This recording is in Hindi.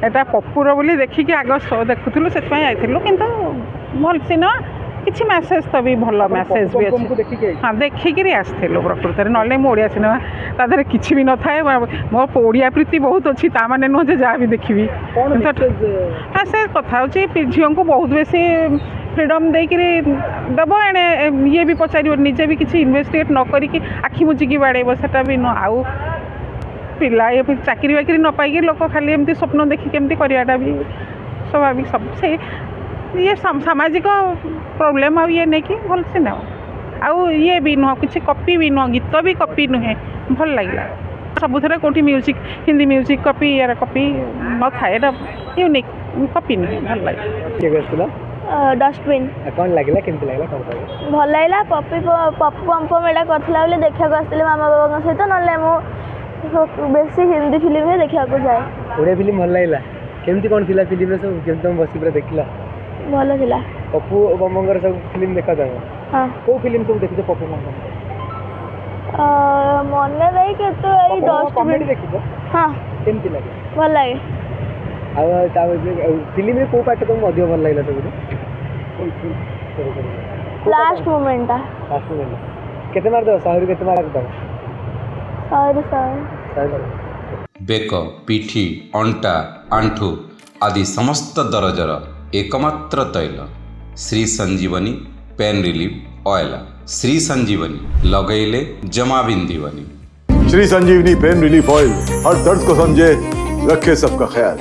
एटा पपुर बोली देखिकी आग शो देखुलु से किंतु भल सिनेमा किसी मेसेज तो भी भल मेसेज भी अच्छे हाँ देखिकी आसलु प्रकृत में ना मो ओडिया सिनेमा तादर किसी भी न थाए मो ओडिया प्रीति बहुत अच्छी ताने नुहे जहाँ भी देखी हाँ से कथा झील को बहुत बेसी फ्रीडम देकर दब एणे ये भी पचार निजे भी किसी इन्वेस्टिगेट न करी आखि मुझिकी बाड़ेब से भी न आउ पिला ये चाकरी बाकरी न पाई लोक खाली एमती स्वप्न देखी केमती कराटा भी स्वाभाविक सब से ये सामाजिक प्रोब्लेम आ ये नहीं कि भल से ना आउ ये भी नुह किसी कॉपी भी नुह गीत भी कॉपी नुहे भल लगे सबुथ कौटी म्यूजिक हिंदी म्यूजिक कॉपी यार कॉपी न थाए यूनिक कॉपी नुहे भल लगे डस्टबिन कौन लगला केमती लगला कौन कहबो भल लागला पप्पू पम्पम एटा करथला बोले देखा आसले मामा बाबा सहित नले मु बेसी हिंदी फिल्म में देखा जाए ओडिया फिल्म भल लागला केमती कौन थिला फिल्म रे सब केमती तुम बसी पूरा देखला भल थिला पप्पू बमंगर सब फिल्म देखा था हां को फिल्म सब देखियो पप्पू बमंगर मने नहीं के तो एई डस्टबिन कॉमेडी देखियो हां केमती लागे भल लागे आ फिल्म में को पार्ट तुम अधिक भल लागला सब लास्ट मोमेंट केते मार दो साहरी केते मार दो बेक पिठी अंटा आंठू आदि समस्त दरजर एकमात्र तैल श्री संजीवनी पेन रिलीफ ऑयल श्री संजीवनी लगैले जमा बिंदीवनी। श्री संजीवनी पेन रिलीफ ऑयल हर दर्द को समझे, रखे सबका ख्याल।